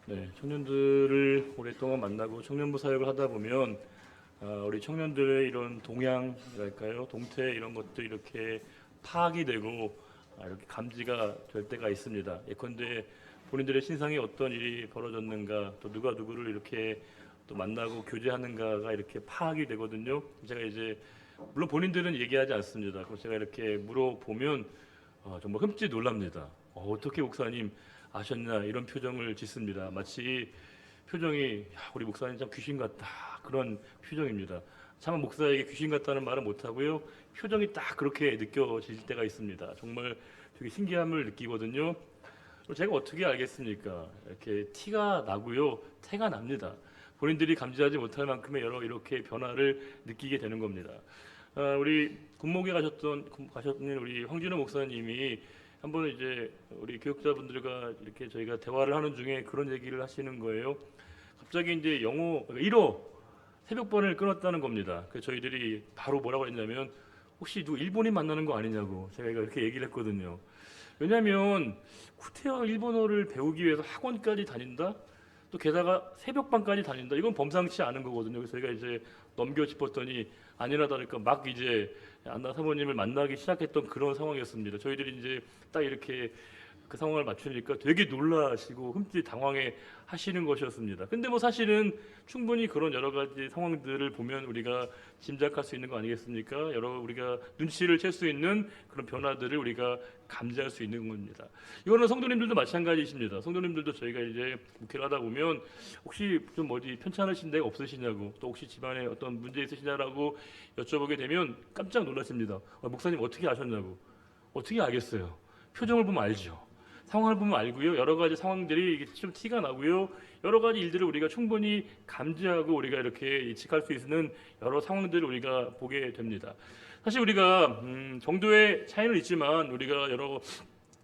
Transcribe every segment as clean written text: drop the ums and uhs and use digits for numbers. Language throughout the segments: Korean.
네, 청년들을 오랫동안 만나고 청년부 사역을 하다 보면 우리 청년들의 이런 동향이랄까요, 동태 이런 것도 이렇게 파악이 되고 이렇게 감지가 될 때가 있습니다. 예컨대 본인들의 신상에 어떤 일이 벌어졌는가, 또 누가 누구를 이렇게 또 만나고 교제하는가가 이렇게 파악이 되거든요. 제가 이제 물론 본인들은 얘기하지 않습니다. 그래서 제가 이렇게 물어보면 정말 흠칫 놀랍니다. 어떻게 목사님 아셨냐 이런 표정을 짓습니다. 마치 표정이 우리 목사님 참 귀신 같다 그런 표정입니다. 참 목사에게 귀신 같다는 말은 못하고요. 표정이 딱 그렇게 느껴질 때가 있습니다. 정말 되게 신기함을 느끼거든요. 제가 어떻게 알겠습니까? 이렇게 티가 나고요. 태가 납니다. 본인들이 감지하지 못할 만큼의 여러 이렇게 변화를 느끼게 되는 겁니다. 우리 군목에 가셨던 우리 황진호 목사님이 한번 이제 우리 교육자분들과 이렇게 저희가 대화를 하는 중에 그런 얘기를 하시는 거예요. 갑자기 이제 영어 1호 새벽반을 끊었다는 겁니다. 그래서 저희들이 바로 뭐라고 했냐면 혹시 누구 일본인 만나는 거 아니냐고 제가 이렇게 얘기를 했거든요. 왜냐하면 구태여 일본어를 배우기 위해서 학원까지 다닌다? 또 게다가 새벽반까지 다닌다? 이건 범상치 않은 거거든요. 그래서 저희가 이제 넘겨 짚었더니 아니나 다를까 막 이제 안나 사모님을 만나기 시작했던 그런 상황이었습니다. 저희들이 이제 딱 이렇게 그 상황을 맞추니까 되게 놀라시고 흠칫 당황해 하시는 것이었습니다. 근데 뭐 사실은 충분히 그런 여러 가지 상황들을 보면 우리가 짐작할 수 있는 거 아니겠습니까? 여러 우리가 눈치를 챌 수 있는 그런 변화들을 우리가 감지할 수 있는 겁니다. 이거는 성도님들도 마찬가지십니다. 성도님들도 저희가 이제 목회를 하다 보면 혹시 좀 어디 편찮으신 데가 없으시냐고 또 혹시 집안에 어떤 문제 있으시냐라고 여쭤보게 되면 깜짝 놀라십니다. 목사님 어떻게 아셨냐고. 어떻게 알겠어요? 표정을 보면 알죠. 상황을 보면 알고요. 여러 가지 상황들이 좀 티가 나고요. 여러 가지 일들을 우리가 충분히 감지하고 우리가 이렇게 예측할 수 있는 여러 상황들을 우리가 보게 됩니다. 사실 우리가 정도의 차이는 있지만 우리가 여러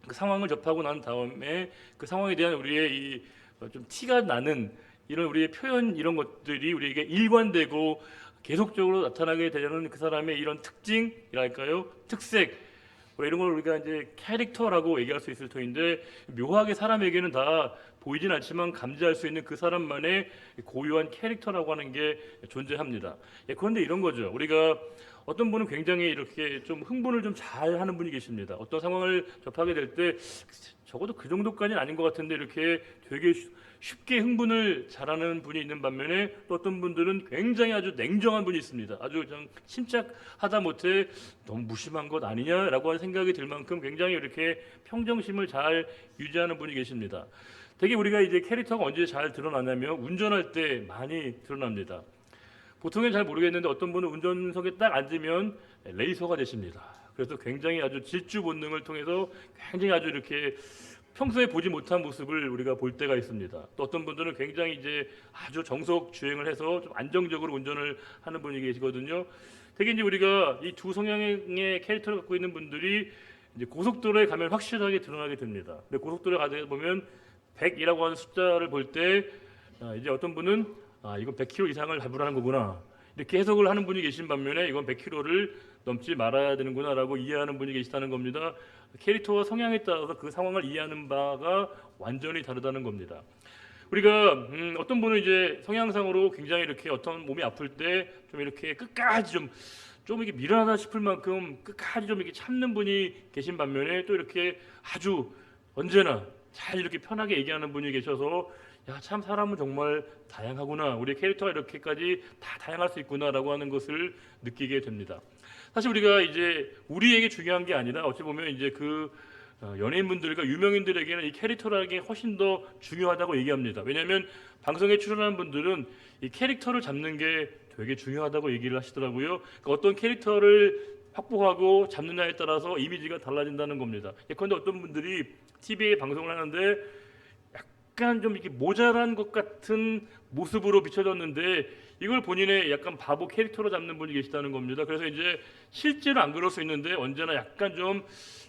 그 상황을 접하고 난 다음에 그 상황에 대한 우리의 이 좀 티가 나는 이런 우리의 표현 이런 것들이 우리에게 일관되고 계속적으로 나타나게 되는 그 사람의 이런 특징이랄까요? 특색 뭐 이런 걸 우리가 이제 캐릭터라고 얘기할 수 있을 터인데 묘하게 사람에게는 다 보이진 않지만 감지할 수 있는 그 사람만의 고유한 캐릭터라고 하는 게 존재합니다. 그런데 이런 거죠. 우리가 어떤 분은 굉장히 이렇게 좀 흥분을 좀 잘하는 분이 계십니다. 어떤 상황을 접하게 될 때 적어도 그 정도까지는 아닌 것 같은데 이렇게 되게 쉽게 흥분을 잘하는 분이 있는 반면에 또 어떤 분들은 굉장히 아주 냉정한 분이 있습니다. 아주 그냥 침착하다 못해 너무 무심한 것 아니냐라고 하는 생각이 들 만큼 굉장히 이렇게 평정심을 잘 유지하는 분이 계십니다. 되게 우리가 이제 캐릭터가 언제 잘 드러나냐면 운전할 때 많이 드러납니다. 보통은 잘 모르겠는데 어떤 분은 운전석에 딱 앉으면 레이서가 되십니다. 그래서 굉장히 아주 질주 본능을 통해서 굉장히 아주 이렇게 평소에 보지 못한 모습을 우리가 볼 때가 있습니다. 또 어떤 분들은 굉장히 이제 아주 정속 주행을 해서 좀 안정적으로 운전을 하는 분이 계시거든요. 되게 이제 우리가 이 두 성향의 캐릭터를 갖고 있는 분들이 이제 고속도로에 가면 확실하게 드러나게 됩니다. 근데 고속도로에 가다 보면 100이라고 하는 숫자를 볼 때 이제 어떤 분은 이건 100km 이상을 발부하는 거구나. 이렇게 해석을 하는 분이 계신 반면에 이건 100km를 넘지 말아야 되는구나라고 이해하는 분이 계시다는 겁니다. 캐릭터와 성향에 따라서 그 상황을 이해하는 바가 완전히 다르다는 겁니다. 우리가 어떤 분은 이제 성향상으로 굉장히 이렇게 어떤 몸이 아플 때 좀 이렇게 끝까지 좀 이게 미련하다 싶을 만큼 끝까지 좀 이렇게 참는 분이 계신 반면에 또 이렇게 아주 언제나 잘 이렇게 편하게 얘기하는 분이 계셔서 야, 참 사람은 정말 다양하구나. 우리 캐릭터가 이렇게까지 다 다양할 수 있구나라고 하는 것을 느끼게 됩니다. 사실 우리가 이제 우리에게 중요한 게 아니라 어찌 보면 이제 그 연예인분들과 유명인들에게는 이 캐릭터라는 게 훨씬 더 중요하다고 얘기합니다. 왜냐하면 방송에 출연하는 분들은 이 캐릭터를 잡는 게 되게 중요하다고 얘기를 하시더라고요. 그러니까 어떤 캐릭터를 확보하고 잡느냐에 따라서 이미지가 달라진다는 겁니다. 예컨대 어떤 분들이 TV에 방송을 하는데 약간 좀 이렇게 모자란 것 같은 모습으로 비춰졌는데 이걸 본인의 약간 바보 캐릭터로 잡는 분이 계시다는 겁니다. 그래서 이제 실제로 안 그럴 수 있는데 언제나 약간 좀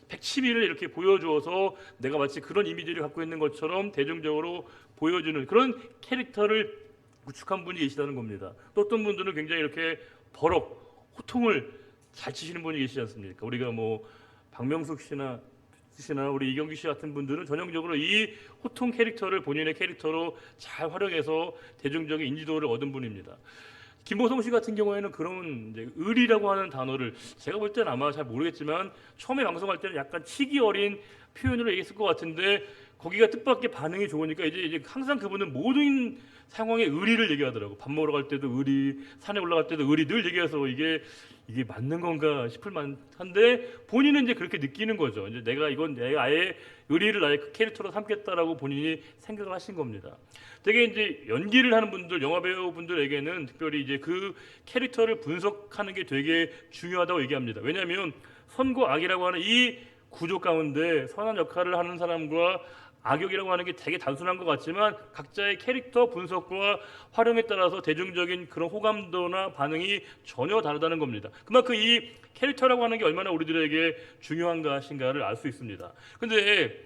백치미를 이렇게 보여주어서 내가 마치 그런 이미지를 갖고 있는 것처럼 대중적으로 보여주는 그런 캐릭터를 구축한 분이 계시다는 겁니다. 또 어떤 분들은 굉장히 이렇게 버럭 호통을 잘 치시는 분이 계시지 않습니까? 우리가 뭐 박명숙 씨나 씨나 우리 이경규 씨 같은 분들은 전형적으로 이 호통 캐릭터를 본인의 캐릭터로 잘 활용해서 대중적인 인지도를 얻은 분입니다. 김보성 씨 같은 경우에는 그런 이제 의리라고 하는 단어를 제가 볼 때는 아마 잘 모르겠지만 처음에 방송할 때는 약간 치기 어린 표현으로 얘기했을 것 같은데 거기가 뜻밖의 반응이 좋으니까 이제 항상 그분은 모든 상황에 의리를 얘기하더라고. 밥 먹으러 갈 때도 의리, 산에 올라갈 때도 의리 늘 얘기해서 이게 맞는 건가 싶을 만한데 본인은 이제 그렇게 느끼는 거죠. 이제 내가 아예 의리를 나의 캐릭터로 삼겠다라고 본인이 생각을 하신 겁니다. 되게 이제 연기를 하는 분들, 영화 배우 분들에게는 특별히 이제 그 캐릭터를 분석하는 게 되게 중요하다고 얘기합니다. 왜냐하면 선과 악이라고 하는 이 구조 가운데 선한 역할을 하는 사람과 악역이라고 하는 게 되게 단순한 것 같지만 각자의 캐릭터 분석과 활용에 따라서 대중적인 그런 호감도나 반응이 전혀 다르다는 겁니다. 그만큼 이 캐릭터라고 하는 게 얼마나 우리들에게 중요한가 하신가를 알 수 있습니다. 근데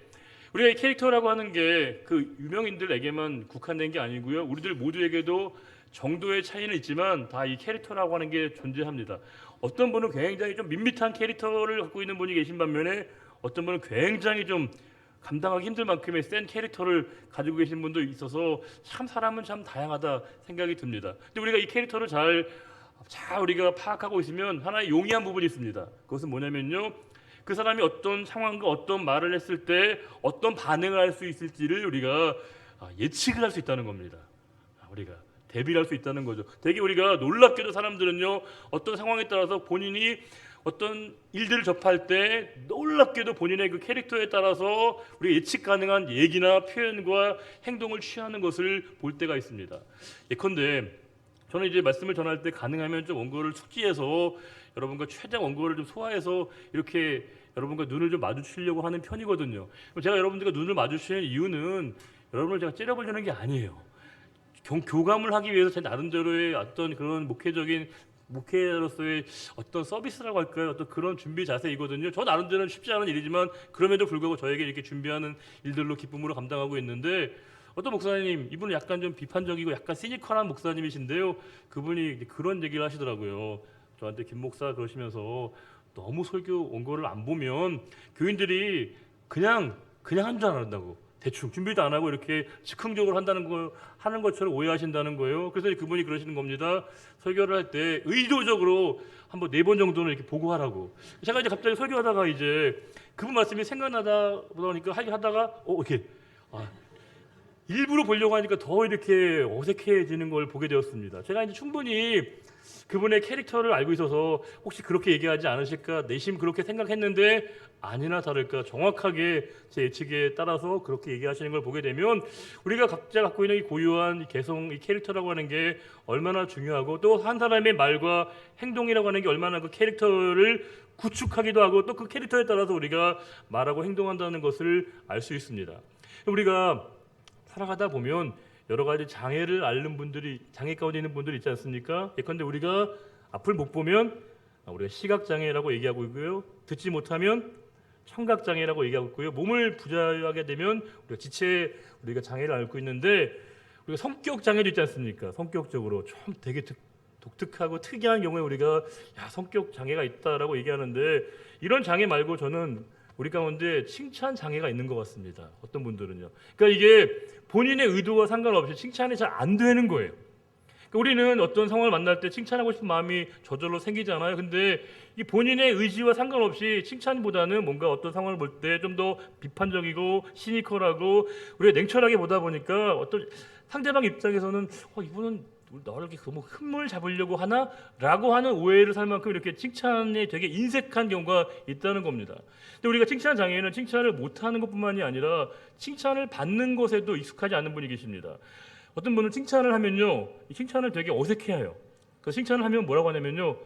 우리가 이 캐릭터라고 하는 게 그 유명인들에게만 국한된 게 아니고요. 우리들 모두에게도 정도의 차이는 있지만 다 이 캐릭터라고 하는 게 존재합니다. 어떤 분은 굉장히 좀 밋밋한 캐릭터를 갖고 있는 분이 계신 반면에 어떤 분은 굉장히 좀 감당하기 힘들 만큼의 센 캐릭터를 가지고 계신 분도 있어서 참 사람은 참 다양하다 생각이 듭니다. 근데 우리가 이 캐릭터를 잘 우리가 파악하고 있으면 하나의 용이한 부분이 있습니다. 그것은 뭐냐면요. 그 사람이 어떤 상황과 어떤 말을 했을 때 어떤 반응을 할 수 있을지를 우리가 예측을 할 수 있다는 겁니다. 우리가 대비를 할 수 있다는 거죠. 되게 우리가 놀랍게도 사람들은요. 어떤 상황에 따라서 본인이 어떤 일들을 접할 때 놀랍게도 본인의 그 캐릭터에 따라서 우리가 예측 가능한 얘기나 표현과 행동을 취하는 것을 볼 때가 있습니다. 예컨대 저는 이제 말씀을 전할 때 가능하면 좀 원고를 숙지해서 여러분과 최대한 원고를 좀 소화해서 이렇게 여러분과 눈을 좀 마주치려고 하는 편이거든요. 제가 여러분들과 눈을 마주치는 이유는 여러분을 제가 째려보려는 게 아니에요. 교감을 하기 위해서 제 나름대로의 어떤 그런 목회자로서의 어떤 서비스라고 할까요? 어떤 그런 준비 자세이거든요. 저 나름대로는 쉽지 않은 일이지만 그럼에도 불구하고 저에게 이렇게 준비하는 일들로 기쁨으로 감당하고 있는데 어떤 목사님, 이분은 약간 좀 비판적이고 약간 시니컬한 목사님이신데요. 그분이 그런 얘기를 하시더라고요. 저한테 김 목사 그러시면서 너무 설교 원고를 안 보면 교인들이 그냥 한 줄 안다고. 대충 준비도 안 하고 이렇게 즉흥적으로 하는 것처럼 오해하신다는 거예요. 그래서 그분이 그러시는 겁니다. 설교를 할 때 의도적으로 한번 4번 정도는 이렇게 보고하라고. 제가 이제 갑자기 설교하다가 이제 그분 말씀이 생각나다 보니까 하다가 이렇게 일부러 보려고 하니까 더 이렇게 어색해지는 걸 보게 되었습니다. 제가 이제 충분히 그분의 캐릭터를 알고 있어서 혹시 그렇게 얘기하지 않으실까 내심 그렇게 생각했는데 아니나 다를까 정확하게 제 예측에 따라서 그렇게 얘기하시는 걸 보게 되면 우리가 각자 갖고 있는 이 고유한 개성, 이 캐릭터라고 하는 게 얼마나 중요하고 또 한 사람의 말과 행동이라고 하는 게 얼마나 그 캐릭터를 구축하기도 하고 또 그 캐릭터에 따라서 우리가 말하고 행동한다는 것을 알 수 있습니다. 우리가 살아가다 보면 여러 가지 장애를 앓는 분들이 장애 가운데 있는 분들이 있지 않습니까? 예컨대 우리가 앞을 못 보면 우리가 시각 장애라고 얘기하고 있고요. 듣지 못하면 청각 장애라고 얘기하고 있고요. 몸을 부자하게 되면 우리가 장애를 앓고 있는데 우리가 성격 장애도 있지 않습니까? 성격적으로 좀 되게 독특하고 특이한 경우에 우리가 성격 장애가 있다라고 얘기하는데 이런 장애 말고 저는 우리 가운데 칭찬 장애가 있는 것 같습니다. 어떤 분들은요. 그러니까 이게 본인의 의도와 상관없이 칭찬이 잘 안 되는 거예요. 그러니까 우리는 어떤 상황을 만날 때 칭찬하고 싶은 마음이 저절로 생기잖아요. 근데 이 본인의 의지와 상관없이 칭찬보다는 뭔가 어떤 상황을 볼 때 좀 더 비판적이고 시니컬하고 우리가 냉철하게 보다 보니까 어떤 상대방 입장에서는 이분은 나를 이렇게 너무 흠을 잡으려고 하나? 라고 하는 오해를 살 만큼 이렇게 칭찬에 되게 인색한 경우가 있다는 겁니다. 근데 우리가 칭찬 장애는 칭찬을 못하는 것뿐만이 아니라 칭찬을 받는 것에도 익숙하지 않은 분이 계십니다. 어떤 분은 칭찬을 하면요, 이 칭찬을 되게 어색해해요. 그 칭찬을 하면 뭐라고 하냐면요,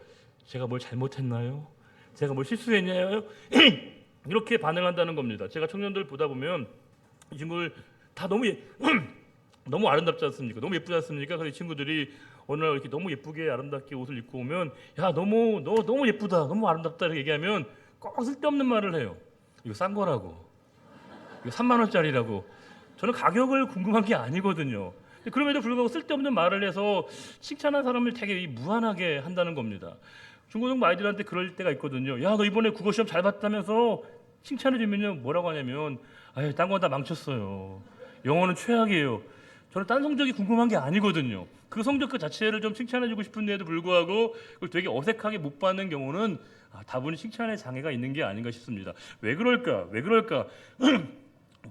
제가 뭘 잘못했나요? 제가 뭘 실수했나요? 이렇게 반응한다는 겁니다. 제가 청년들 보다 보면 이 친구들 다 너무 아름답지 않습니까? 너무 예쁘지 않습니까? 그래서 이 친구들이 어느 날 이렇게 너무 예쁘게 아름답게 옷을 입고 오면 너 너무 예쁘다, 너무 아름답다 이렇게 얘기하면 꼭 쓸데없는 말을 해요. 이거 싼 거라고, 이거 3만 원짜리라고. 저는 가격을 궁금한 게 아니거든요. 그럼에도 불구하고 쓸데없는 말을 해서 칭찬한 사람을 되게 무한하게 한다는 겁니다. 중고등부 아이들한테 그럴 때가 있거든요. 너 이번에 국어 시험 잘 봤다면서 칭찬해 주면요 뭐라고 하냐면 아유 딴 건 다 망쳤어요. 영어는 최악이에요. 저는 딴 성적이 궁금한 게 아니거든요. 그 성적 그 자체를 좀 칭찬해 주고 싶은데도 불구하고 그걸 되게 어색하게 못 받는 경우는 다분히 칭찬에 장애가 있는 게 아닌가 싶습니다. 왜 그럴까? 왜 그럴까?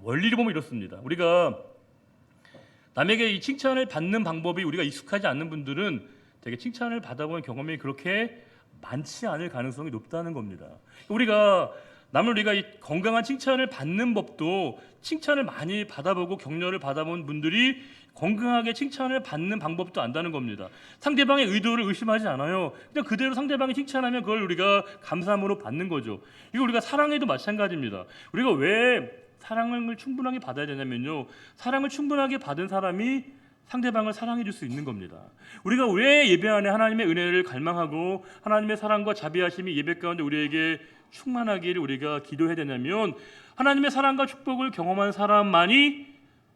원리를 보면 이렇습니다. 우리가 남에게 이 칭찬을 받는 방법이 우리가 익숙하지 않는 분들은 되게 칭찬을 받아본 경험이 그렇게 많지 않을 가능성이 높다는 겁니다. 우리가 이 건강한 칭찬을 받는 법도 칭찬을 많이 받아보고 격려를 받아본 분들이 건강하게 칭찬을 받는 방법도 안다는 겁니다. 상대방의 의도를 의심하지 않아요. 그냥 그대로 상대방이 칭찬하면 그걸 우리가 감사함으로 받는 거죠. 이거 우리가 사랑에도 마찬가지입니다. 우리가 왜 사랑을 충분하게 받아야 되냐면요, 사랑을 충분하게 받은 사람이 상대방을 사랑해 줄 수 있는 겁니다. 우리가 왜 예배 안에 하나님의 은혜를 갈망하고 하나님의 사랑과 자비하심이 예배 가운데 우리에게 충만하기를 우리가 기도해야 되냐면, 하나님의 사랑과 축복을 경험한 사람만이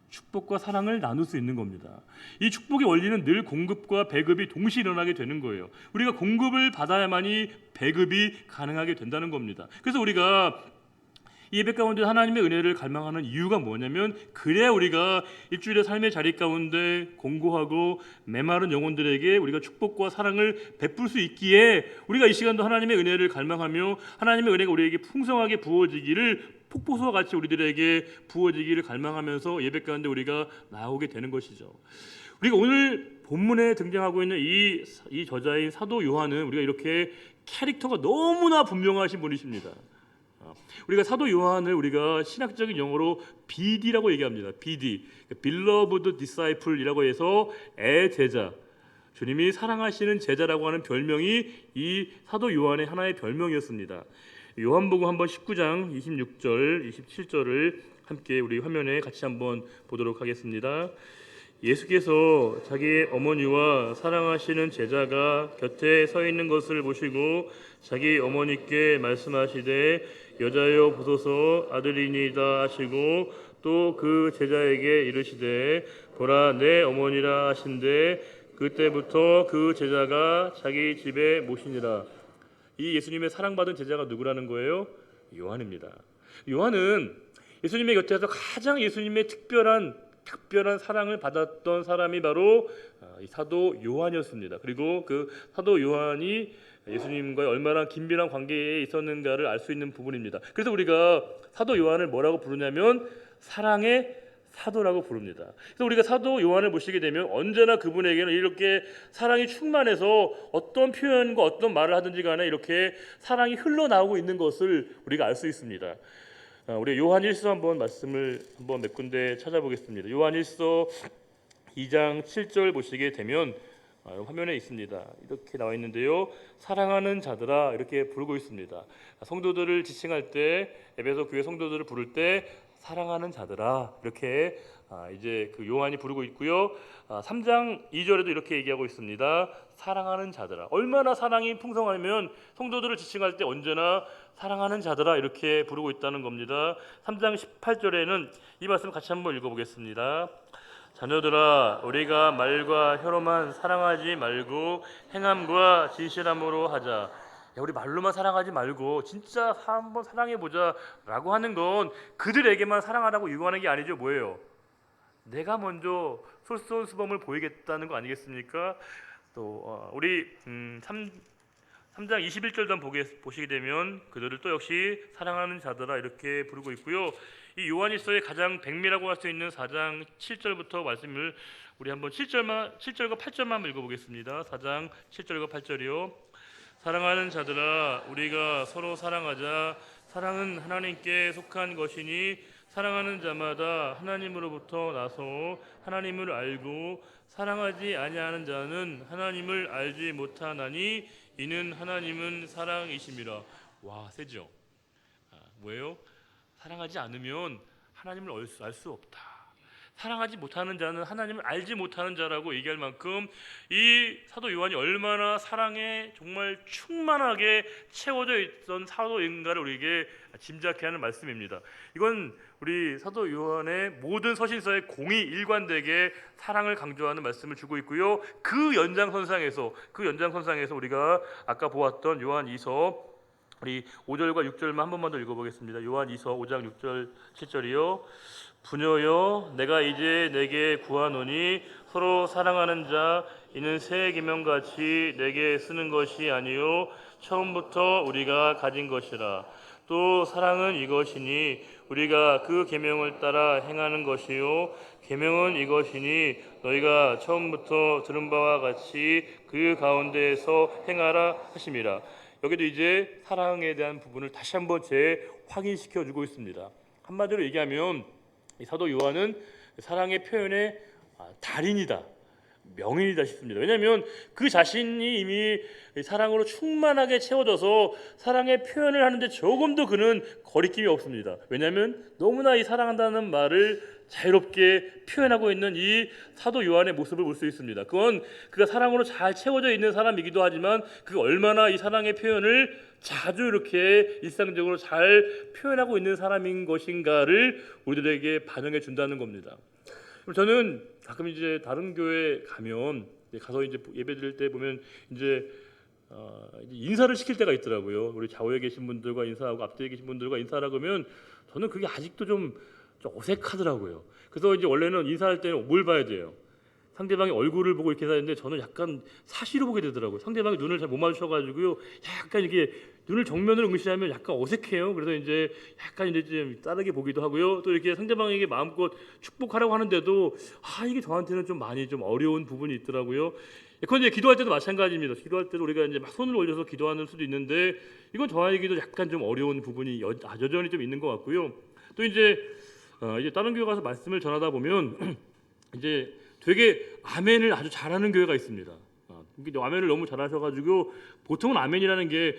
축복과 사랑을 나눌 수 있는 겁니다. 이 축복의 원리는 늘 공급과 배급이 동시에 일어나게 되는 거예요. 우리가 공급을 받아야만이 배급이 가능하게 된다는 겁니다. 그래서 우리가 이 예배 가운데 하나님의 은혜를 갈망하는 이유가 뭐냐면, 그래야 우리가 일주일의 삶의 자리 가운데 공고하고 메마른 영혼들에게 우리가 축복과 사랑을 베풀 수 있기에 우리가 이 시간도 하나님의 은혜를 갈망하며 하나님의 은혜가 우리에게 풍성하게 부어지기를, 폭포수와 같이 우리들에게 부어지기를 갈망하면서 예배 가운데 우리가 나오게 되는 것이죠. 우리가 오늘 본문에 등장하고 있는 이 저자인 사도 요한은 우리가 이렇게 캐릭터가 너무나 분명하신 분이십니다. 우리가 사도 요한을 우리가 신학적인 용어로 BD라고 얘기합니다. BD, Beloved Disciple이라고 해서 애제자, 주님이 사랑하시는 제자라고 하는 별명이 이 사도 요한의 하나의 별명이었습니다. 요한복음 한번 19장 26절, 27절을 함께 우리 화면에 같이 한번 보도록 하겠습니다. 예수께서 자기의 어머니와 사랑하시는 제자가 곁에 서 있는 것을 보시고 자기 어머니께 말씀하시되 여자여 보소서 아들이니이다 하시고 또 그 제자에게 이르시되 보라 내 어머니라 하신대 그때부터 그 제자가 자기 집에 모시니라. 이 예수님의 사랑받은 제자가 누구라는 거예요? 요한입니다. 요한은 예수님의 곁에서 가장 예수님의 특별한 사랑을 받았던 사람이 바로 이 사도 요한이었습니다. 그리고 그 사도 요한이 예수님과 얼마나 긴밀한 관계에 있었는가를 알 수 있는 부분입니다. 그래서 우리가 사도 요한을 뭐라고 부르냐면 사랑의 사도라고 부릅니다. 그래서 우리가 사도 요한을 보시게 되면 언제나 그분에게는 이렇게 사랑이 충만해서 어떤 표현과 어떤 말을 하든지 간에 이렇게 사랑이 흘러나오고 있는 것을 우리가 알 수 있습니다. 우리 요한일서 한번 말씀을 한번 몇 군데 찾아보겠습니다. 요한일서 2장 7절 보시게 되면 화면에 있습니다. 이렇게 나와 있는데요. 사랑하는 자들아 이렇게 부르고 있습니다. 성도들을 지칭할 때, 에베소 교회 성도들을 부를 때 사랑하는 자들아 이렇게 이제 그 요한이 부르고 있고요. 3장 2절에도 이렇게 얘기하고 있습니다. 사랑하는 자들아. 얼마나 사랑이 풍성하면 성도들을 지칭할 때 언제나 사랑하는 자들아 이렇게 부르고 있다는 겁니다. 3장 18절에는 이 말씀 같이 한번 읽어보겠습니다. 자녀들아 우리가 말과 혀로만 사랑하지 말고 행함과 진실함으로 하자. 우리 말로만 사랑하지 말고 진짜 한번 사랑해보자 라고 하는 건 그들에게만 사랑하라고 요구하는 게 아니죠. 뭐예요? 내가 먼저 솔선수범을 보이겠다는 거 아니겠습니까? 또 우리 3장 21절도 한번 보시게 되면 그들을 또 역시 사랑하는 자들아 이렇게 부르고 있고요. 이 요한일서의 가장 백미라고 할 수 있는 4장 7절부터 말씀을 우리 한번 7절과 8절만 한번 읽어보겠습니다. 4장 7절과 8절이요. 사랑하는 자들아 우리가 서로 사랑하자. 사랑은 하나님께 속한 것이니 사랑하는 자마다 하나님으로부터 나서 하나님을 알고 사랑하지 아니하는 자는 하나님을 알지 못하나니 이는 하나님은 사랑이심이라. 와 세죠? 뭐예요? 사랑하지 않으면 하나님을 알 수 없다. 사랑하지 못하는 자는 하나님을 알지 못하는 자라고 얘기할 만큼 이 사도 요한이 얼마나 사랑에 정말 충만하게 채워져 있던 사도인가를 우리에게 짐작케 하는 말씀입니다. 이건 우리 사도 요한의 모든 서신서에 공이 일관되게 사랑을 강조하는 말씀을 주고 있고요. 그 연장선상에서 우리가 아까 보았던 요한 2서 우리 5절과 6절만 한 번만 더 읽어보겠습니다. 요한이서 5장 6절 7절이요. 부녀여 내가 이제 내게 구하노니 서로 사랑하는 자 이는 새 계명같이 내게 쓰는 것이 아니요 처음부터 우리가 가진 것이라. 또 사랑은 이것이니 우리가 그 계명을 따라 행하는 것이요 계명은 이것이니 너희가 처음부터 들은 바와 같이 그 가운데에서 행하라 하심이라. 여기도 이제 사랑에 대한 부분을 다시 한번 재확인시켜 주고 있습니다. 한마디로 얘기하면 이 사도 요한은 사랑의 표현의 달인이다, 명인이다 싶습니다. 왜냐하면 그 자신이 이미 사랑으로 충만하게 채워져서 사랑의 표현을 하는데 조금도 그는 거리낌이 없습니다. 왜냐하면 너무나 이 사랑한다는 말을 자유롭게 표현하고 있는 이 사도 요한의 모습을 볼 수 있습니다. 그건 그가 사랑으로 잘 채워져 있는 사람이기도 하지만 그가 얼마나 이 사랑의 표현을 자주 이렇게 일상적으로 잘 표현하고 있는 사람인 것인가를 우리들에게 반영해 준다는 겁니다. 저는 가끔 이제 다른 교회 가서 이제 예배 드릴 때 보면 이제 인사를 시킬 때가 있더라고요. 우리 좌우에 계신 분들과 인사하고 앞뒤에 계신 분들과 인사하라고 하면 저는 그게 아직도 좀 어색하더라고요. 그래서 이제 원래는 인사할 때는 뭘 봐야 돼요? 상대방의 얼굴을 보고 이렇게 하는데 저는 약간 사시로 보게 되더라고요. 상대방이 눈을 잘 못 마주쳐가지고요, 약간 이렇게 눈을 정면으로 응시하면 약간 어색해요. 그래서 이제 약간 이제 좀 다르게 보기도 하고요. 또 이렇게 상대방에게 마음껏 축복하라고 하는데도 이게 저한테는 좀 많이 좀 어려운 부분이 있더라고요. 그건 이제 기도할 때도 마찬가지입니다. 기도할 때도 우리가 이제 막 손을 올려서 기도하는 수도 있는데 이건 저에게도 약간 좀 어려운 부분이 여전히 좀 있는 것 같고요. 또 이제 다른 교회 가서 말씀을 전하다 보면 이제 되게 아멘을 아주 잘하는 교회가 있습니다. 아멘을 너무 잘하셔가지고 보통은 아멘이라는 게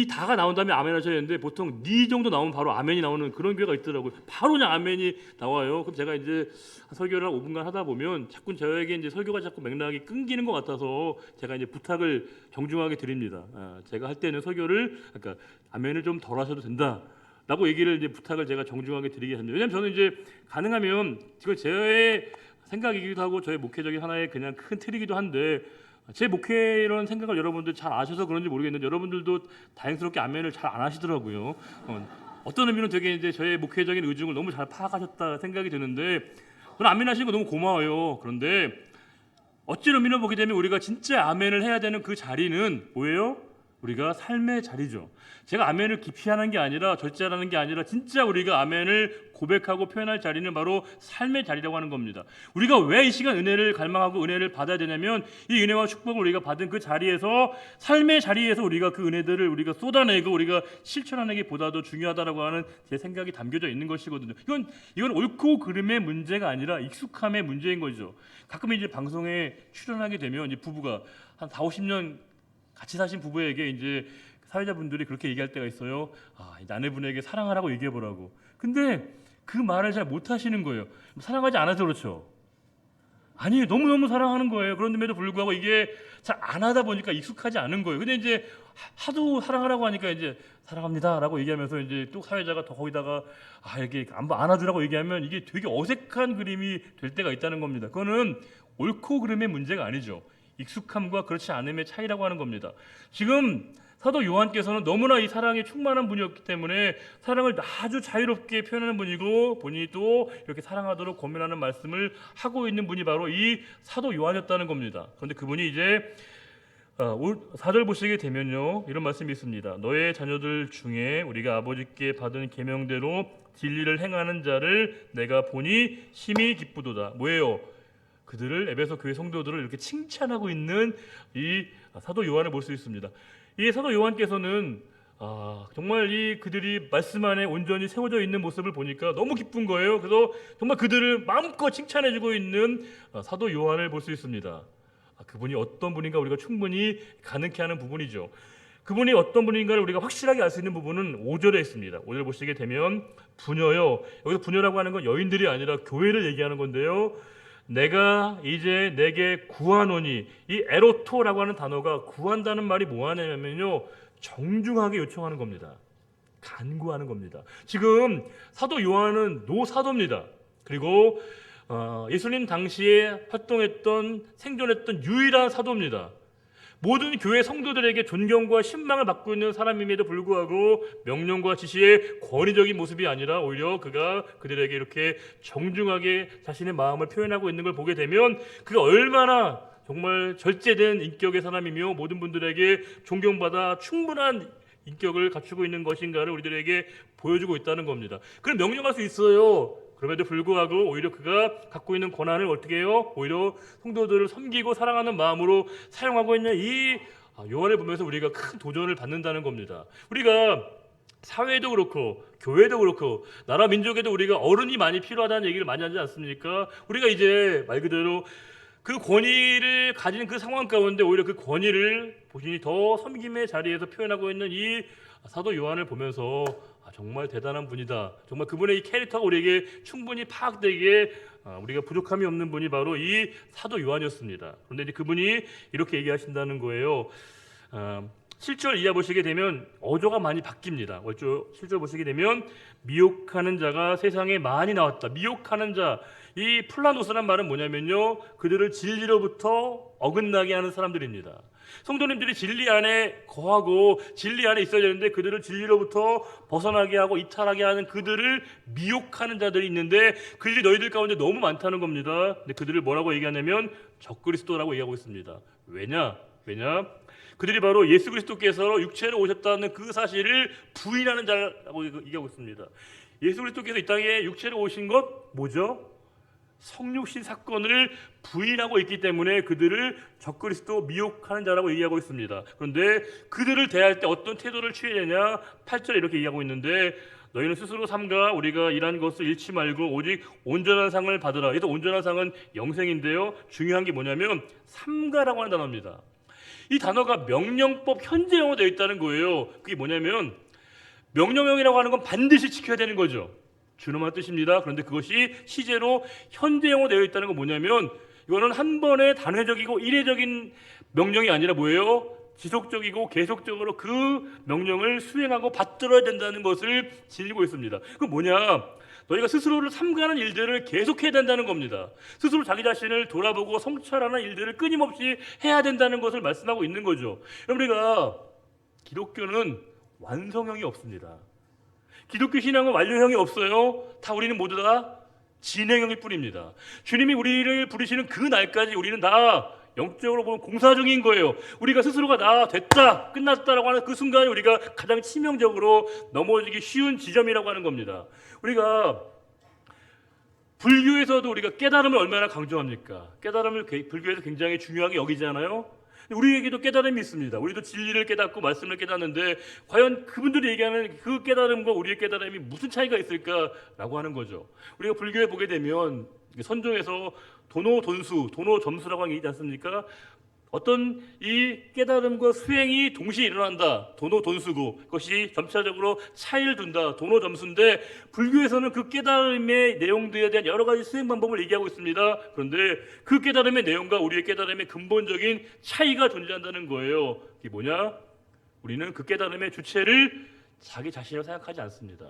다가 나온 다음에 아멘 하셔야 되는데 보통 니 정도 나오면 바로 아멘이 나오는 그런 교회가 있더라고요. 바로 그냥 아멘이 나와요. 그럼 제가 이제 설교를 한 5분간 하다 보면 자꾸 저에게 이제 설교가 자꾸 맥락이 끊기는 것 같아서 제가 이제 부탁을 정중하게 드립니다. 제가 할 때는 설교를 그러니까 아멘을 좀 덜 하셔도 된다. 라고 얘기를 이제 부탁을 제가 정중하게 드리게 합니다. 왜냐하면 저는 이제 가능하면 지금 제 생각이기도 하고 저의 목회적인 하나의 그냥 큰 틀이기도 한데 제 목회 이런 생각을 여러분들 잘 아셔서 그런지 모르겠는데 여러분들도 다행스럽게 아멘을 잘 안 하시더라고요. 어떤 의미는 되게 이제 저의 목회적인 의중을 너무 잘 파악하셨다 생각이 드는데 저는 아멘 하시는 거 너무 고마워요. 그런데 어찌 의미로 보게 되면 우리가 진짜 아멘을 해야 되는 그 자리는 뭐예요? 우리가 삶의 자리죠. 제가 아멘을 기피하는 게 아니라 절제하는 게 아니라 진짜 우리가 아멘을 고백하고 표현할 자리는 바로 삶의 자리라고 하는 겁니다. 우리가 왜 이 시간 은혜를 갈망하고 은혜를 받아야 되냐면 이 은혜와 축복을 우리가 받은 그 자리에서 삶의 자리에서 우리가 그 은혜들을 우리가 쏟아내고 우리가 실천하는 게 보다 더 중요하다라고 하는 제 생각이 담겨져 있는 것이거든요. 이건 옳고 그름의 문제가 아니라 익숙함의 문제인 거죠. 가끔 이제 방송에 출연하게 되면 이제 부부가 한 4, 50년 같이 사신 부부에게 이제 사회자분들이 그렇게 얘기할 때가 있어요. 아내분에게 사랑하라고 얘기해보라고. 근데 그 말을 잘 못하시는 거예요. 사랑하지 않아서 그렇죠. 아니 너무너무 사랑하는 거예요. 그런데도 불구하고 이게 잘 안 하다 보니까 익숙하지 않은 거예요. 근데 이제 하도 사랑하라고 하니까 이제 사랑합니다라고 얘기하면서 이제 또 사회자가 더 거기다가 이렇게 안아주라고 얘기하면 이게 되게 어색한 그림이 될 때가 있다는 겁니다. 그거는 옳고 그름의 문제가 아니죠. 익숙함과 그렇지 않음의 차이라고 하는 겁니다. 지금 사도 요한께서는 너무나 이 사랑에 충만한 분이었기 때문에 사랑을 아주 자유롭게 표현하는 분이고 본인이 또 이렇게 사랑하도록 권면하는 말씀을 하고 있는 분이 바로 이 사도 요한이었다는 겁니다. 그런데 그분이 이제 4절 보시게 되면요, 이런 말씀이 있습니다. 너의 자녀들 중에 우리가 아버지께 받은 계명대로 진리를 행하는 자를 내가 보니 심히 기쁘도다. 뭐예요? 그들을 에베소 교회 성도들을 이렇게 칭찬하고 있는 이 사도 요한을 볼 수 있습니다. 이 사도 요한께서는 정말 이 그들이 말씀 안에 온전히 세워져 있는 모습을 보니까 너무 기쁜 거예요. 그래서 정말 그들을 마음껏 칭찬해주고 있는 사도 요한을 볼 수 있습니다. 그분이 어떤 분인가 우리가 충분히 가늠케 하는 부분이죠. 그분이 어떤 분인가를 우리가 확실하게 알 수 있는 부분은 5절에 있습니다. 5절 보시게 되면 부녀요. 여기서 부녀라고 하는 건 여인들이 아니라 교회를 얘기하는 건데요. 내가 이제 내게 구하노니, 이 에로토라고 하는 단어가 구한다는 말이 뭐 하냐면요, 정중하게 요청하는 겁니다. 간구하는 겁니다. 지금 사도 요한은 노사도입니다. 그리고 예수님 당시에 활동했던 생존했던 유일한 사도입니다. 모든 교회 성도들에게 존경과 신망을 받고 있는 사람임에도 불구하고 명령과 지시의 권위적인 모습이 아니라 오히려 그가 그들에게 이렇게 정중하게 자신의 마음을 표현하고 있는 걸 보게 되면 그가 얼마나 정말 절제된 인격의 사람이며 모든 분들에게 존경받아 충분한 인격을 갖추고 있는 것인가를 우리들에게 보여주고 있다는 겁니다. 그럼 명령할 수 있어요. 그럼에도 불구하고 오히려 그가 갖고 있는 권한을 어떻게 해요? 오히려 성도들을 섬기고 사랑하는 마음으로 사용하고 있는 이 요한을 보면서 우리가 큰 도전을 받는다는 겁니다. 우리가 사회도 그렇고 교회도 그렇고 나라 민족에도 우리가 어른이 많이 필요하다는 얘기를 많이 하지 않습니까? 우리가 이제 말 그대로 그 권위를 가진 그 상황 가운데 오히려 그 권위를 본인이 더 섬김의 자리에서 표현하고 있는 이 사도 요한을 보면서 정말 대단한 분이다. 정말 그분의 이 캐릭터가 우리에게 충분히 파악되기에 우리가 부족함이 없는 분이 바로 이 사도 요한이었습니다. 그런데 이제 그분이 이렇게 얘기하신다는 거예요. 7절 이하 보시게 되면 어조가 많이 바뀝니다. 7절 보시게 되면 미혹하는 자가 세상에 많이 나왔다. 미혹하는 자, 이 플라노스란 말은 뭐냐면요, 그들을 진리로부터 어긋나게 하는 사람들입니다. 성도님들이 진리 안에 거하고 진리 안에 있어야 되는데 그들을 진리로부터 벗어나게 하고 이탈하게 하는 그들을 미혹하는 자들이 있는데 그들이 너희들 가운데 너무 많다는 겁니다. 근데 그들을 뭐라고 얘기하냐면 적그리스도라고 얘기하고 있습니다. 왜냐? 그들이 바로 예수 그리스도께서 육체로 오셨다는 그 사실을 부인하는 자라고 얘기하고 있습니다. 예수 그리스도께서 이 땅에 육체로 오신 것 뭐죠? 성육신 사건을 부인하고 있기 때문에 그들을 적그리스도 미혹하는 자라고 얘기하고 있습니다. 그런데 그들을 대할 때 어떤 태도를 취해야 되냐? 8절에 이렇게 얘기하고 있는데 너희는 스스로 삼가 우리가 일한 것을 잃지 말고 오직 온전한 상을 받으라. 그래서 온전한 상은 영생인데요. 중요한 게 뭐냐면 삼가라고 하는 단어입니다. 이 단어가 명령법 현재형으로 되어 있다는 거예요. 그게 뭐냐면 명령형이라고 하는 건 반드시 지켜야 되는 거죠. 준엄한 뜻입니다. 그런데 그것이 시제로 현재형으로 되어 있다는 건 뭐냐면 이거는 한 번의 단회적이고 일회적인 명령이 아니라 뭐예요? 지속적이고 계속적으로 그 명령을 수행하고 받들어야 된다는 것을 지니고 있습니다. 그건 뭐냐? 너희가 스스로를 삼가는 일들을 계속해야 된다는 겁니다. 스스로 자기 자신을 돌아보고 성찰하는 일들을 끊임없이 해야 된다는 것을 말씀하고 있는 거죠. 우리가 기독교는 완성형이 없습니다. 기독교 신앙은 완료형이 없어요. 다 우리는 모두 다 진행형일 뿐입니다. 주님이 우리를 부르시는 그 날까지 우리는 다 영적으로 보면 공사 중인 거예요. 우리가 스스로가 나 됐다, 끝났다라고 하는 그 순간이 우리가 가장 치명적으로 넘어지기 쉬운 지점이라고 하는 겁니다. 우리가 불교에서도 우리가 깨달음을 얼마나 강조합니까? 깨달음을 불교에서 굉장히 중요하게 여기잖아요. 우리에게도 깨달음이 있습니다. 우리도 진리를 깨닫고 말씀을 깨닫는데 과연 그분들이 얘기하는 그 깨달음과 우리의 깨달음이 무슨 차이가 있을까라고 하는 거죠. 우리가 불교에 보게 되면 선종에서 도노돈수, 도노점수라고 하는 게 있지 않습니까? 어떤 이 깨달음과 수행이 동시에 일어난다. 도노돈수고 그것이 점차적으로 차이를 둔다. 도노점수인데 불교에서는 그 깨달음의 내용들에 대한 여러 가지 수행 방법을 얘기하고 있습니다. 그런데 그 깨달음의 내용과 우리의 깨달음의 근본적인 차이가 존재한다는 거예요. 이게 뭐냐? 우리는 그 깨달음의 주체를 자기 자신을 생각하지 않습니다.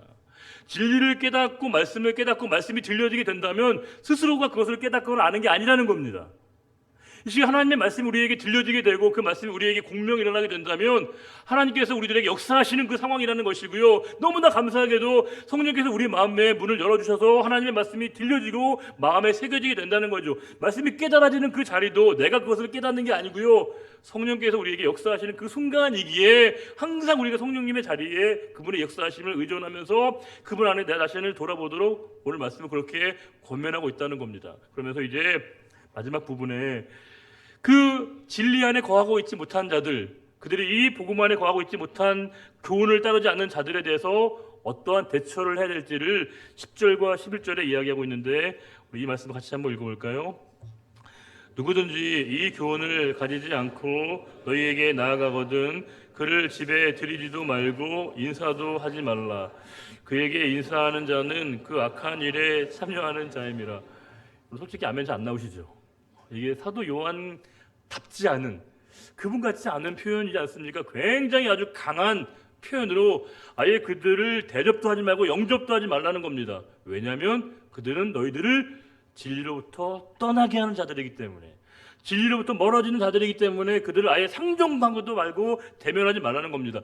진리를 깨닫고 말씀을 깨닫고 말씀이 들려지게 된다면 스스로가 그것을 깨닫거나 아는 게 아니라는 겁니다. 이 시간 하나님의 말씀이 우리에게 들려지게 되고 그 말씀이 우리에게 공명이 일어나게 된다면 하나님께서 우리들에게 역사하시는 그 상황이라는 것이고요. 너무나 감사하게도 성령께서 우리 마음의 문을 열어주셔서 하나님의 말씀이 들려지고 마음에 새겨지게 된다는 거죠. 말씀이 깨달아지는 그 자리도 내가 그것을 깨닫는 게 아니고요. 성령께서 우리에게 역사하시는 그 순간이기에 항상 우리가 성령님의 자리에 그분의 역사하심을 의존하면서 그분 안에 내 자신을 돌아보도록 오늘 말씀을 그렇게 권면하고 있다는 겁니다. 그러면서 이제 마지막 부분에 그 진리 안에 거하고 있지 못한 자들, 그들이 이 복음 안에 거하고 있지 못한 교훈을 따르지 않는 자들에 대해서 어떠한 대처를 해야 될지를 10절과 11절에 이야기하고 있는데 우리 이 말씀을 같이 한번 읽어볼까요? 누구든지 이 교훈을 가지지 않고 너희에게 나아가거든 그를 집에 들이지도 말고 인사도 하지 말라. 그에게 인사하는 자는 그 악한 일에 참여하는 자임이라. 솔직히 아멘 잘 안 나오시죠? 이게 사도 요한답지 않은, 그분 같지 않은 표현이지 않습니까? 굉장히 아주 강한 표현으로 아예 그들을 대접도 하지 말고 영접도 하지 말라는 겁니다. 왜냐하면 그들은 너희들을 진리로부터 떠나게 하는 자들이기 때문에, 진리로부터 멀어지는 자들이기 때문에 그들을 아예 상종하고도 말고 대면하지 말라는 겁니다.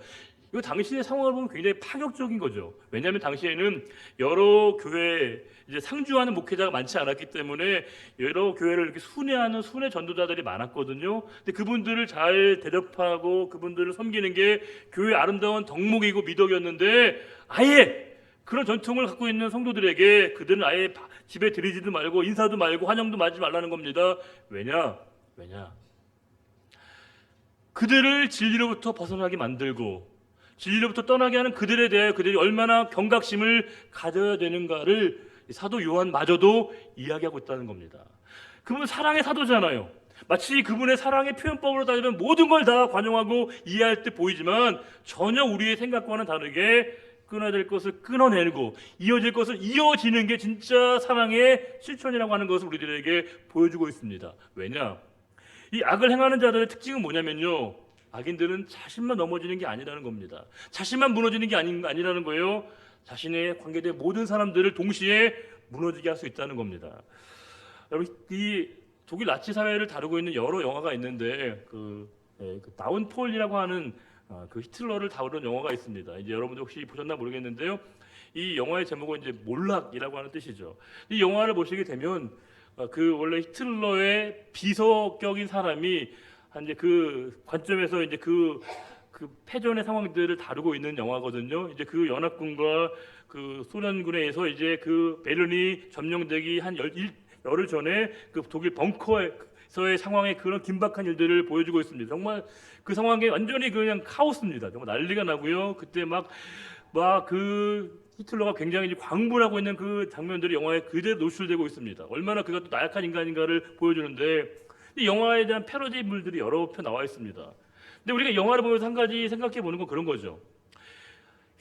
이거 당시의 상황을 보면 굉장히 파격적인 거죠. 왜냐하면 당시에는 여러 교회 이제 상주하는 목회자가 많지 않았기 때문에 여러 교회를 이렇게 순회하는 순회 전도자들이 많았거든요. 근데 그분들을 잘 대접하고 그분들을 섬기는 게 교회의 아름다운 덕목이고 미덕이었는데 아예 그런 전통을 갖고 있는 성도들에게 그들은 아예 집에 들이지도 말고 인사도 말고 환영도 하지 말라는 겁니다. 왜냐? 그들을 진리로부터 벗어나게 만들고 진리로부터 떠나게 하는 그들에 대해 그들이 얼마나 경각심을 가져야 되는가를 사도 요한마저도 이야기하고 있다는 겁니다. 그분은 사랑의 사도잖아요. 마치 그분의 사랑의 표현법으로 따지면 모든 걸 다 관용하고 이해할 듯 보이지만 전혀 우리의 생각과는 다르게 끊어야 될 것을 끊어내고 이어질 것을 이어지는 게 진짜 사랑의 실천이라고 하는 것을 우리들에게 보여주고 있습니다. 왜냐? 이 악을 행하는 자들의 특징은 뭐냐면요, 악인들은 자신만 넘어지는 게 아니라는 겁니다. 자신만 무너지는 게 아니라는 거예요. 자신의 관계된 모든 사람들을 동시에 무너지게 할 수 있다는 겁니다. 여러분, 이 독일 나치 사회를 다루고 있는 여러 영화가 있는데 그 다운폴이라고 하는 그 히틀러를 다루는 영화가 있습니다. 이제 여러분들 혹시 보셨나 모르겠는데요. 이 영화의 제목은 이제 몰락이라고 하는 뜻이죠. 이 영화를 보시게 되면 그 원래 히틀러의 비서격인 사람이 이제 그 관점에서 이제 그 패전의 상황들을 다루고 있는 영화거든요. 이제 그 연합군과 그 소련군에 의해서 이제 그 베를린이 점령되기 한 열흘 전에 그 독일 벙커에서의 상황의 그런 긴박한 일들을 보여주고 있습니다. 정말 그 상황이 완전히 그냥 카오스입니다. 정말 난리가 나고요. 그때 막 그 히틀러가 굉장히 광분하고 있는 그 장면들이 영화에 그대로 노출되고 있습니다. 얼마나 그가 또 나약한 인간인가를 보여주는데 이 영화에 대한 패러디물들이 여러 편 나와 있습니다. 근데 우리가 영화를 보면서 한 가지 생각해 보는 건 그런 거죠.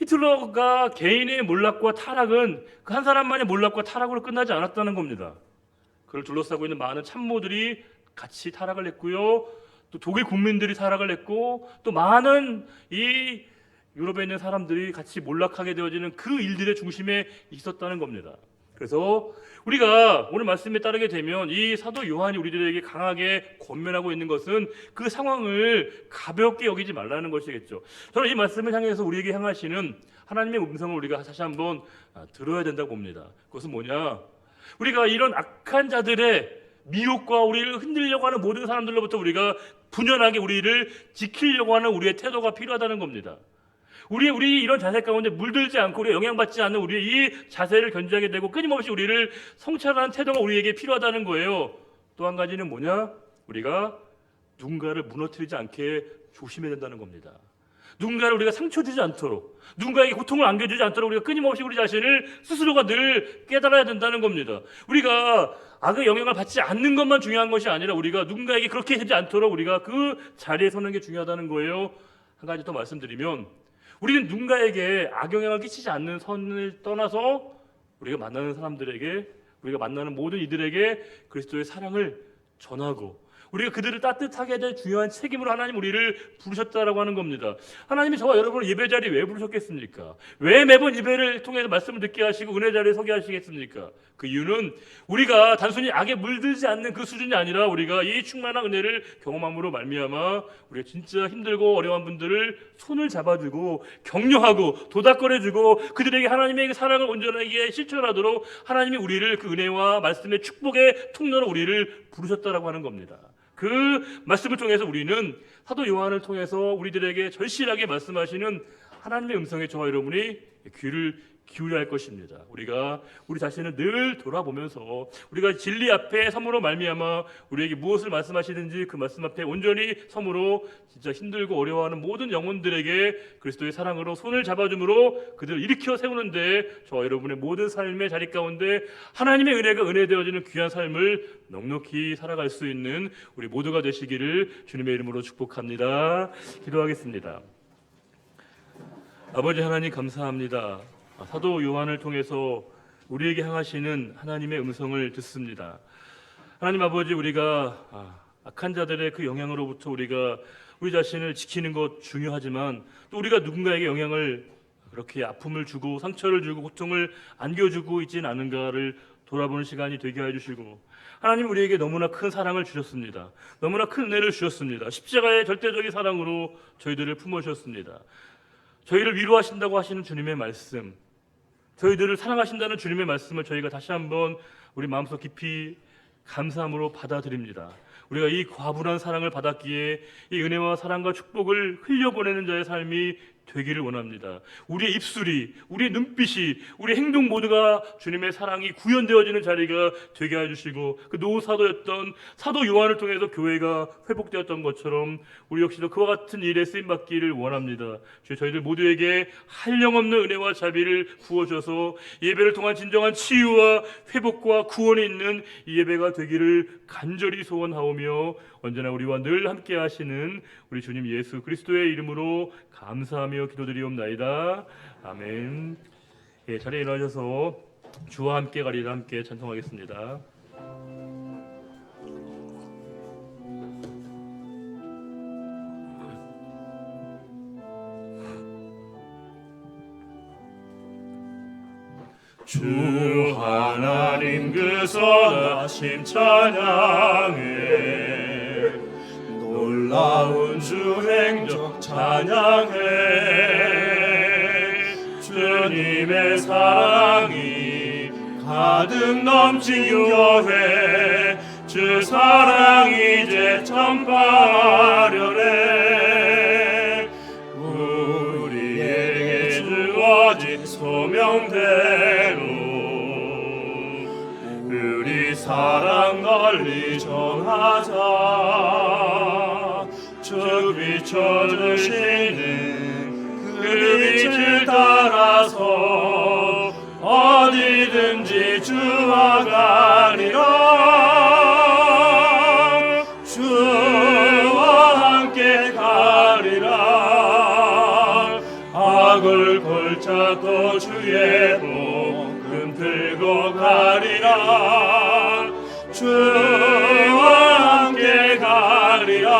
히틀러가 개인의 몰락과 타락은 그 한 사람만의 몰락과 타락으로 끝나지 않았다는 겁니다. 그를 둘러싸고 있는 많은 참모들이 같이 타락을 했고요. 또 독일 국민들이 타락을 했고 또 많은 이 유럽에 있는 사람들이 같이 몰락하게 되어지는 그 일들의 중심에 있었다는 겁니다. 그래서 우리가 오늘 말씀에 따르게 되면 이 사도 요한이 우리들에게 강하게 권면하고 있는 것은 그 상황을 가볍게 여기지 말라는 것이겠죠. 저는 이 말씀을 향해서 우리에게 향하시는 하나님의 음성을 우리가 다시 한번 들어야 된다고 봅니다. 그것은 뭐냐? 우리가 이런 악한 자들의 미혹과 우리를 흔들려고 하는 모든 사람들로부터 우리가 분연하게 우리를 지키려고 하는 우리의 태도가 필요하다는 겁니다. 우리 이런 자세 가운데 물들지 않고 우리가 영향받지 않는 우리의 이 자세를 견지하게 되고 끊임없이 우리를 성찰하는 태도가 우리에게 필요하다는 거예요. 또 한 가지는 뭐냐? 우리가 누군가를 무너뜨리지 않게 조심해야 된다는 겁니다. 누군가를 우리가 상처 주지 않도록, 누군가에게 고통을 안겨주지 않도록 우리가 끊임없이 우리 자신을 스스로가 늘 깨달아야 된다는 겁니다. 우리가 악의 영향을 받지 않는 것만 중요한 것이 아니라 우리가 누군가에게 그렇게 되지 않도록 우리가 그 자리에 서는 게 중요하다는 거예요. 한 가지 더 말씀드리면 우리는 누군가에게 악영향을 끼치지 않는 선을 떠나서 우리가 만나는 사람들에게, 우리가 만나는 모든 이들에게 그리스도의 사랑을 전하고 우리가 그들을 따뜻하게 될 중요한 책임으로 하나님 우리를 부르셨다라고 하는 겁니다. 하나님이 저와 여러분을 예배 자리에 왜 부르셨겠습니까? 왜 매번 예배를 통해서 말씀을 듣게 하시고 은혜 자리에 서게 하시겠습니까? 그 이유는 우리가 단순히 악에 물들지 않는 그 수준이 아니라 우리가 이 충만한 은혜를 경험함으로 말미암아 우리가 진짜 힘들고 어려운 분들을 손을 잡아주고 격려하고 도닥거려주고 그들에게 하나님의 사랑을 온전하게 실천하도록 하나님이 우리를 그 은혜와 말씀의 축복의 통로로 우리를 부르셨다라고 하는 겁니다. 그 말씀을 통해서 우리는 사도 요한을 통해서 우리들에게 절실하게 말씀하시는 하나님의 음성에 저와 여러분이 귀를 기울여야 할 것입니다. 우리가 우리 자신을 늘 돌아보면서 우리가 진리 앞에 섬으로 말미암아 우리에게 무엇을 말씀하시든지 그 말씀 앞에 온전히 섬으로 진짜 힘들고 어려워하는 모든 영혼들에게 그리스도의 사랑으로 손을 잡아줌으로 그들을 일으켜 세우는데 저와 여러분의 모든 삶의 자리 가운데 하나님의 은혜가 은혜되어지는 귀한 삶을 넉넉히 살아갈 수 있는 우리 모두가 되시기를 주님의 이름으로 축복합니다. 기도하겠습니다. 아버지 하나님 감사합니다. 사도 요한을 통해서 우리에게 향하시는 하나님의 음성을 듣습니다. 하나님 아버지, 우리가 악한 자들의 그 영향으로부터 우리가 우리 자신을 지키는 것 중요하지만 또 우리가 누군가에게 영향을 그렇게 아픔을 주고 상처를 주고 고통을 안겨주고 있지는 않은가를 돌아보는 시간이 되게 해주시고, 하나님 우리에게 너무나 큰 사랑을 주셨습니다. 너무나 큰 은혜를 주셨습니다. 십자가의 절대적인 사랑으로 저희들을 품어주셨습니다. 저희를 위로하신다고 하시는 주님의 말씀, 저희들을 사랑하신다는 주님의 말씀을 저희가 다시 한번 우리 마음속 깊이 감사함으로 받아들입니다. 우리가 이 과분한 사랑을 받았기에 이 은혜와 사랑과 축복을 흘려보내는 자의 삶이 되기를 원합니다. 우리의 입술이, 우리의 눈빛이, 우리의 행동 모두가 주님의 사랑이 구현되어지는 자리가 되게 해주시고, 그 노사도였던 사도 요한을 통해서 교회가 회복되었던 것처럼 우리 역시도 그와 같은 일에 쓰임받기를 원합니다. 주여, 저희들 모두에게 한량없는 은혜와 자비를 부어주셔서 예배를 통한 진정한 치유와 회복과 구원이 있는 이 예배가 되기를 간절히 소원하오며, 언제나 우리와 늘 함께 하시는 우리 주님 예수 그리스도의 이름으로 감사하며 기도드리옵나이다. 아멘. 예, 자리에 일어나셔서 주와 함께 가리라 함께 찬송하겠습니다. 주 하나님 그 선하심 찬양해, 놀라운 주 행적 찬양해, 주님의 사랑이 가득 넘친 교회, 주 사랑 이제 전파하려네. 우리에게 주어진 소명대로 우리 사랑 널리 전하자. 주 비춰주시는 그 빛을 따라서 어디든지 주와 가리라. 주와 함께 가리라. 악을 골짜고 주의 복음 들고 가리라. 주와 함께 가리라.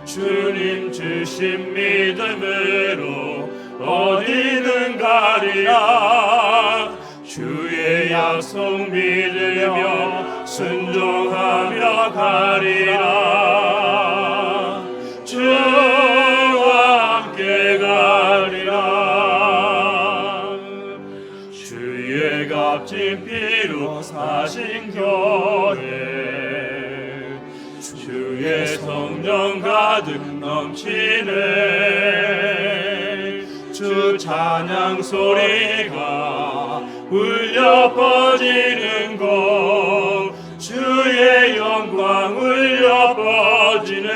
주님 주신 믿음으로 어디든 가리라. 주의 약속 믿으며 순종하며 가리라. 주와 함께 가리라. 주의 값진 피로 사신 교회, 주의 성령 가득 넘치네. 주 찬양 소리가 울려 퍼지는 곳, 주의 영광 울려 퍼지네.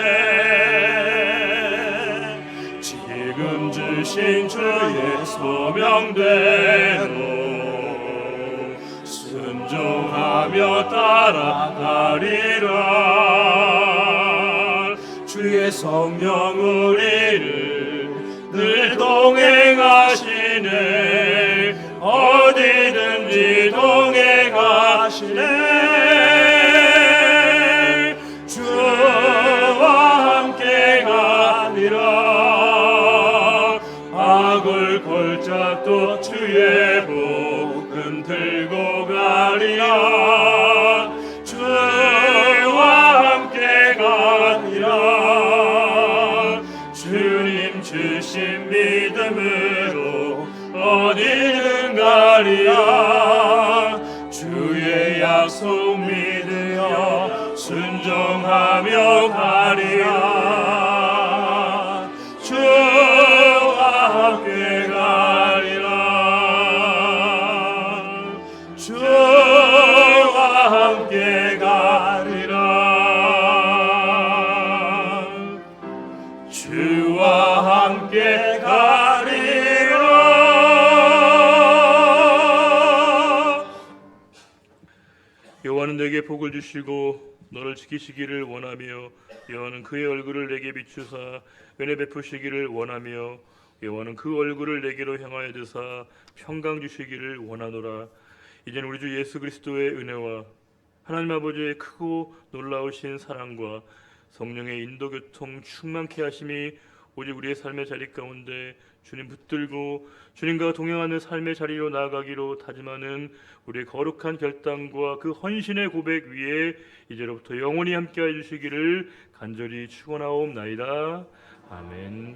지금 주신 주의 소명대로 순종하며 따라가리라. 주의 성령 우리를 늘 동행하시네. 어디든지 동행하시네. 주와 함께 가리라. 악을 골짜도 주의 복음 들고 가리라. 주와 함께 가리라. 주님 주신 믿음으로 어디든 가리라. 주의 약속 믿으며 순종하며 가리라. 주와 함께 가리라. 주와 함께 가리라. 주와 함께 가리라. 여호와는 내게 복을 주시고 너를 지키시기를 원하며, 여호와는 그의 얼굴을 내게 비추사 은혜 베푸시기를 원하며, 여호와는 그 얼굴을 내게로 향하여 드사 평강 주시기를 원하노라. 이제는 우리 주 예수 그리스도의 은혜와 하나님 아버지의 크고 놀라우신 사랑과 성령의 인도교통 충만케 하심이 오직 우리의 삶의 자리 가운데 주님 붙들고 주님과 동행하는 삶의 자리로 나아가기로 다짐하는 우리의 거룩한 결단과 그 헌신의 고백 위에 이제로부터 영원히 함께해 주시기를 간절히 축원하옵나이다. 아멘.